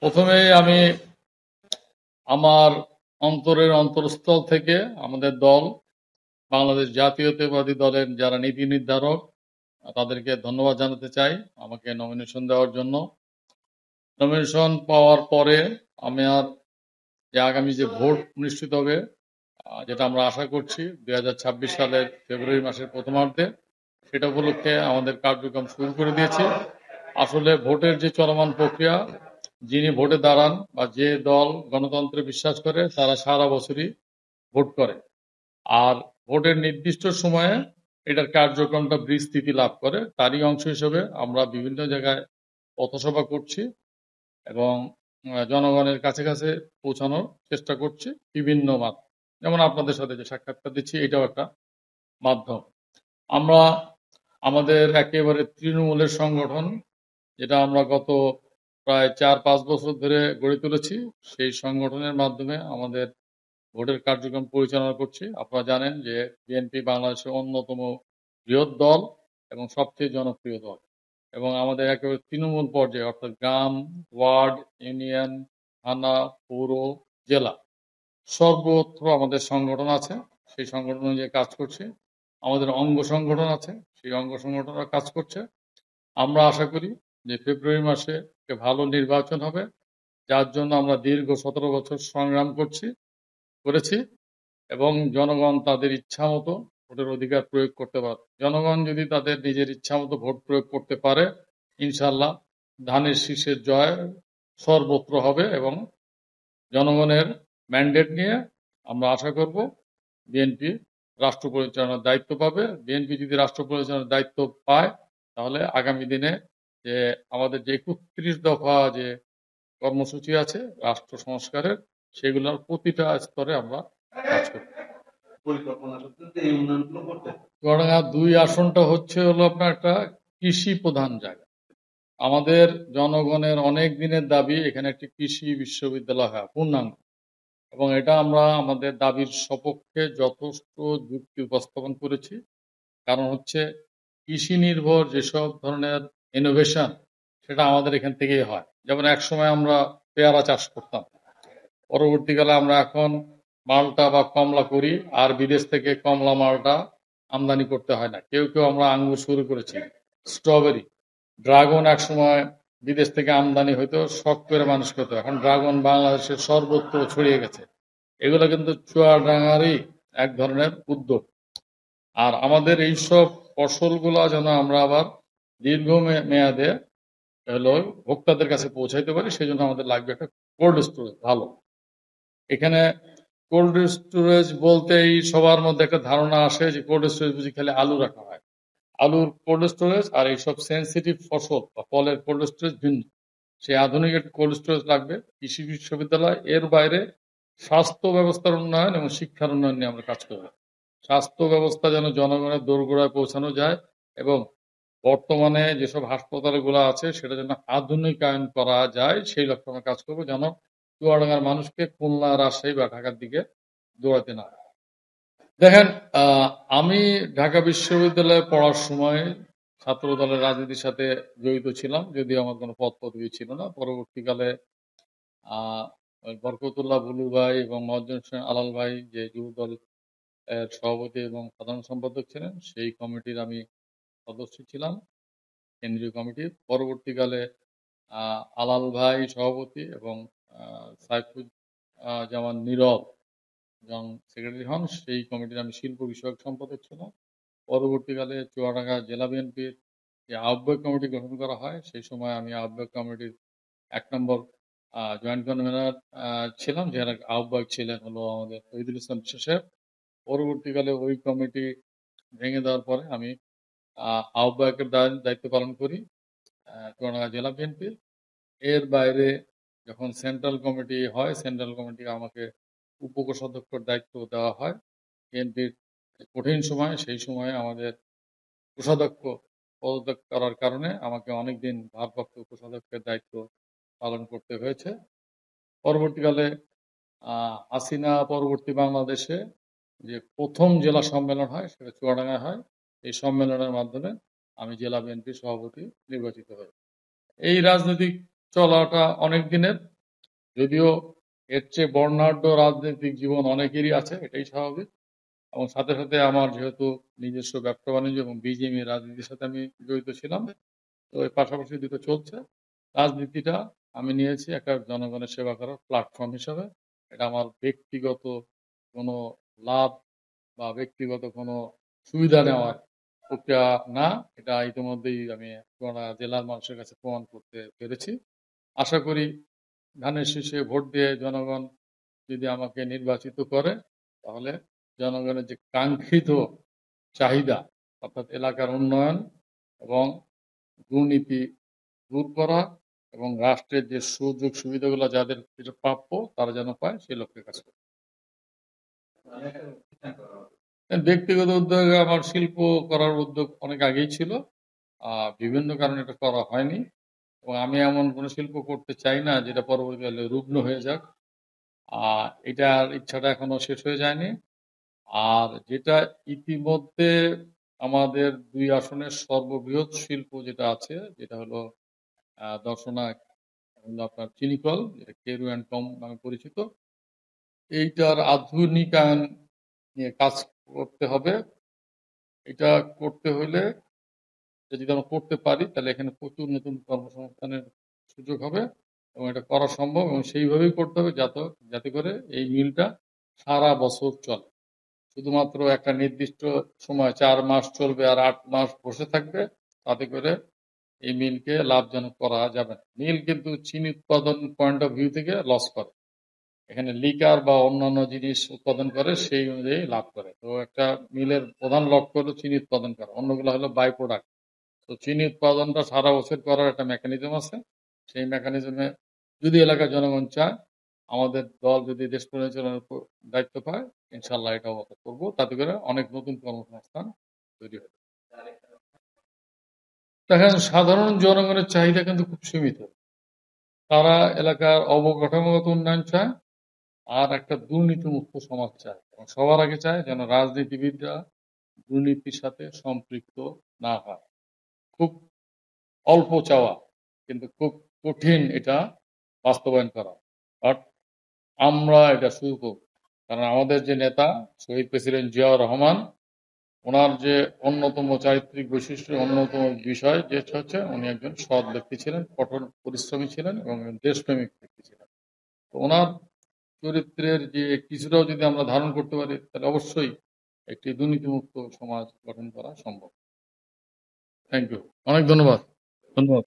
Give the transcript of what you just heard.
প্রথমেই আমি আমার অন্তরের অন্তরস্থল থেকে আমাদের দল বাংলাদেশ জাতীয়তাবাদী দলের যারা নীতি নির্ধারক তাদেরকে ধন্যবাদ জানাতে চাই আমাকে নমিনেশন দেওয়ার জন্য। নমিনেশন পাওয়ার পরে আমার যে আগামী যে ভোট অনুষ্ঠিত হবে, যেটা আমরা আশা করছি 2026 সালের ফেব্রুয়ারি মাসের প্রথমার্ধে, সেটা উপলক্ষে আমাদের কার্যক্রম শুরু করে দিয়েছি। আসলে ভোটের যে চলমান প্রক্রিয়া, যিনি ভোটে দাঁড়ান বা যে দল গণতন্ত্রে বিশ্বাস করে তারা সারা বছরই ভোট করে, আর ভোটের নির্দিষ্ট সময়ে এটার কার্যক্রমটা বিস্তৃতি লাভ করে। তারই অংশ হিসেবে আমরা বিভিন্ন জায়গায় পথসভা করছি এবং জনগণের কাছে কাছে পৌঁছানোর চেষ্টা করছি বিভিন্ন মাধ্যম, যেমন আপনাদের সাথে যে সাক্ষাৎকার দিচ্ছি এটাও একটা মাধ্যম। আমরা আমাদের একেবারে তৃণমূলের সংগঠন, যেটা আমরা গত প্রায় 4-5 বছর ধরে গড়ে তুলেছি, সেই সংগঠনের মাধ্যমে আমাদের ভোটের কার্যক্রম পরিচালনা করছি। আপনারা জানেন যে বিএনপি বাংলাদেশের অন্যতম বৃহৎ দল এবং সবচেয়ে জনপ্রিয় দল, এবং আমাদের একেবারে তৃণমূল পর্যায়ে অর্থাৎ গ্রাম, ওয়ার্ড, ইউনিয়ন, থানা, পৌর, জেলা সর্বত্র আমাদের সংগঠন আছে। সেই সংগঠন অনুযায়ী কাজ করছি। আমাদের অঙ্গ সংগঠন আছে, সেই অঙ্গ সংগঠনরা কাজ করছে। আমরা আশা করি যে ফেব্রুয়ারি মাসে একটা ভালো নির্বাচন হবে, যার জন্য আমরা দীর্ঘ 17 বছর সংগ্রাম করেছি, এবং জনগণ তাদের ইচ্ছা মতো ভোটের অধিকার প্রয়োগ করতে পারে। জনগণ যদি তাদের নিজের ইচ্ছা মতো ভোট প্রয়োগ করতে পারে, ইনশাল্লাহ ধানের শীষের জয় সর্বত্র হবে, এবং জনগণের ম্যান্ডেট নিয়ে আমরা আশা করব বিএনপি রাষ্ট্র পরিচালনার দায়িত্ব পাবে। বিএনপি যদি রাষ্ট্র পরিচালনার দায়িত্ব পায়, তাহলে আগামী দিনে যে আমাদের যে 31 দফা যে কর্মসূচি আছে রাষ্ট্র সংস্কারের, সেগুলোর প্রতিটা স্তরে আমরা কাজ করব। চুয়াডাঙ্গা 2 আসনটা হলো আপনার একটা কৃষি প্রধান জায়গা। আমাদের জনগণের অনেক দিনের দাবি এখানে একটি কৃষি বিশ্ববিদ্যালয় হয় পূর্ণাঙ্গ, এবং এটা আমরা আমাদের দাবির সপক্ষে যথেষ্ট যুক্তি উপস্থাপন করেছি। কারণ হচ্ছে কৃষি নির্ভর যেসব ধরনের ইনোভেশন, সেটা আমাদের এখান থেকেই হয়। যেমন একসময় আমরা পেয়ারা চাষ করতাম, পরবর্তীকালে আমরা এখন মালটা বা কমলা করি, আর বিদেশ থেকে কমলা মালটা আমদানি করতে হয় না। কেউ কেউ আমরা আঙ্গুর শুরু করেছি, স্ট্রবেরি, ড্রাগন একসময় বিদেশ থেকে আমদানি হইতো, শখ করে মানুষ করতো, এখন ড্রাগন বাংলাদেশের সর্বত্র ছড়িয়ে গেছে। এগুলো কিন্তু চুয়াডাঙ্গারই এক ধরনের উদ্যোগ। আর আমাদের এইসব ফসলগুলা যেন আমরা আবার দীর্ঘ মেয়াদে ভোক্তাদের কাছে পৌঁছাইতে পারি, সেই জন্য আমাদের লাগবে একটা কোল্ড স্টোরেজ ভালো। এখানে কোল্ড স্টোরেজ বলতেই সবার মধ্যে একটা ধারণা আসে যে কোল্ড স্টোরেজ বুঝি খালি আলু রাখা হয়। আলুর কোল্ড স্টোরেজ আর এইসব সেন্সিটিভ ফসল বা ফলের কোল্ড স্টোরেজ ভিন্ন। সেই আধুনিক একটা কোল্ড স্টোরেজ লাগবে। কৃষি বিশ্ববিদ্যালয় এর বাইরে স্বাস্থ্য ব্যবস্থার উন্নয়ন এবং শিক্ষার উন্নয়ন নিয়ে আমরা কাজ করব। স্বাস্থ্য ব্যবস্থা যেন জনগণের দোরগোড়ায় পৌঁছানো যায়, এবং বর্তমানে যেসব হাসপাতালগুলো আছে সেটা যেন আধুনিকায়ন করা যায়, সেই লক্ষ্যে আমরা কাজ করবো, যেন চুয়াডাঙ্গার মানুষকে খুলনা, রাজশাহী বা ঢাকার দিকে দৌড়াতে না হয়। দেখেন, আমি ঢাকা বিশ্ববিদ্যালয়ে পড়ার সময় ছাত্র দলের রাজনীতির সাথে জড়িত ছিলাম, যদিও আমার কোনো পদ পদবি ছিল না। পরবর্তীকালে বরকতুল্লাহ বুলু ভাই এবং মহাজন হোসেন আলাল ভাই যে যুব দল সভাপতি এবং সাধারণ সম্পাদক ছিলেন, সেই কমিটির আমি সদস্য ছিলাম, কেন্দ্রীয় কমিটির। পরবর্তীকালে আলাল ভাই সভাপতি এবং সাইফুজ্জামান নীরব এবং সেক্রেটারি হন, সেই কমিটির আমি শিল্প বিষয়ক সম্পাদক ছিলাম। পরবর্তীকালে চুয়াডাঙ্গা জেলা বিএনপির যে আহ্বায়ক কমিটি গঠন করা হয়, সেই সময় আমি আহ্বায়ক কমিটির 1 নম্বর জয়েন্ট কনভেনার ছিলাম, যার আহ্বায়ক ছিলেন আমাদের শহীদুল ইসলাম সাহেব। পরবর্তীকালে ওই কমিটি ভেঙে দেওয়ার পরে আমি আহ্বায়কের দায়িত্ব পালন করি চুয়াডাঙ্গা জেলা বিএনপির। এর বাইরে যখন সেন্ট্রাল কমিটি হয়, সেন্ট্রাল কমিটি আমাকে উপকোষাধ্যক্ষের দায়িত্ব দেওয়া হয় বিএনপির কঠিন সময়। সেই সময়ে আমাদের কোষাধ্যক্ষ পদত্যাগ করার কারণে আমাকে অনেকদিন ভারপ্রাপ্ত কোষাধ্যক্ষের দায়িত্ব পালন করতে হয়েছে। পরবর্তীকালে হাসিনা পরবর্তী বাংলাদেশে যে প্রথম জেলা সম্মেলন হয়, সেটা চুয়াডাঙ্গায় হয়। এই সম্মেলনের মাধ্যমে আমি জেলা বিএনপির সভাপতি নির্বাচিত হই। এই রাজনৈতিক চলাটা অনেক দিনের, যদিও এর চেয়ে বর্ণাঢ্য রাজনৈতিক জীবন অনেকেরই আছে, এটাই স্বাভাবিক। এবং সাথে সাথে আমার যেহেতু নিজস্ব ব্যবসা বাণিজ্য এবং বিজিএমই রাজনীতির সাথে আমি জড়িত ছিলাম, তো এর পাশাপাশি দুটো চলছে। রাজনীতিটা আমি নিয়েছি একটা জনগণের সেবা করার প্ল্যাটফর্ম হিসাবে। এটা আমার ব্যক্তিগত কোনো লাভ বা ব্যক্তিগত কোনো সুবিধা নেওয়ার প্রক্রিয়া না। এটা ইতিমধ্যেই আমি পুরা জেলার মানুষের কাছে প্রমাণ করতে পেরেছি। আশা করি ধানের শীষে ভোট দিয়ে জনগণ যদি আমাকে নির্বাচিত করে, তাহলে জনগণের যে কাঙ্ক্ষিত চাহিদা, অর্থাৎ এলাকার উন্নয়ন এবং দুর্নীতি দূর করা এবং রাষ্ট্রের যে সুযোগ সুবিধাগুলো যাদের যেটা প্রাপ্য তারা যেন পায়, সেই লক্ষ্যে কাজ করে। ব্যক্তিগত উদ্যোগে আমার শিল্প করার উদ্যোগ অনেক আগেই ছিল, বিভিন্ন কারণে এটা করা হয়নি। এবং আমি এমন কোনো শিল্প করতে চাই না যেটা পরবর্তীকালে রুগ্ন হয়ে যাক। এটার ইচ্ছাটা এখনো শেষ হয়ে যায়নি। আর যেটা ইতিমধ্যে আমাদের 2 আসনের সর্ববৃহৎ শিল্প যেটা আছে, যেটা হলো দর্শনা, হলো আপনার চিনিকল, যেটা কেরু অ্যান্ড কম নামে পরিচিত। এইটার আধুনিকায়ন নিয়ে কাজ করতে হবে। এটা করতে হলে যদি আমরা করতে পারি, তাহলে এখানে প্রচুর নতুন কর্মসংস্থানের সুযোগ হবে এবং এটা করা সম্ভব, এবং সেইভাবেই করতে হবে যাতে করে এই মিলটা সারা বছর চলে। শুধুমাত্র একটা নির্দিষ্ট সময় 4 মাস চলবে আর 8 মাস বসে থাকবে, তাতে করে এই মিলকে লাভজনক করা যাবে না। মিল কিন্তু চিনি উৎপাদন পয়েন্ট অফ ভিউ থেকে লস করে। এখানে লিকার বা অন্যান্য জিনিস উৎপাদন করে, সেই অনুযায়ী লাভ করে। তো একটা মিলের প্রধান লক্ষ্য হলো চিনি উৎপাদন করা, অন্যগুলো হলো বাই প্রোডাক্ট। তো চিনি উৎপাদনটা সারা বছর করার একটা মেকানিজম আছে। সেই মেকানিজমে যদি এলাকার জনগণ চায়, আমাদের দল যদি দেশ পরিচালনার দায়িত্ব পায়, ইনশাল্লাহ এটা করবো। তাতে করে অনেক নতুন কর্মসংস্থান তৈরি হবে। দেখেন, সাধারণ জনগণের চাহিদা কিন্তু খুব সীমিত। তারা এলাকার অবকাঠামোগত উন্নয়ন চায় আর একটা দুর্নীতিমুক্ত সমাজ চায়। এবং সবার আগে চায় যেন রাজনীতিবিদরা দুর্নীতির সাথে সম্পৃক্ত না হয়। খুব অল্প চাওয়া, কিন্তু খুব কঠিন এটা বাস্তবায়ন করা। বাট আমরা এটা শুরু করব, কারণ আমাদের যে নেতা শহীদ প্রেসিডেন্ট জিয়াউর রহমান, ওনার যে অন্যতম চারিত্রিক বৈশিষ্ট্য, অন্যতম বিষয় যে হচ্ছে উনি একজন সৎ ব্যক্তি ছিলেন, কঠোর পরিশ্রমী ছিলেন এবং দেশপ্রেমিক ব্যক্তি ছিলেন। তো ওনার চরিত্রের যে কিছুটাও যদি আমরা ধারণ করতে পারি, তাহলে অবশ্যই একটি দুর্নীতিমুক্ত সমাজ গঠন করা সম্ভব। থ্যাংক ইউ, অনেক ধন্যবাদ। ধন্যবাদ।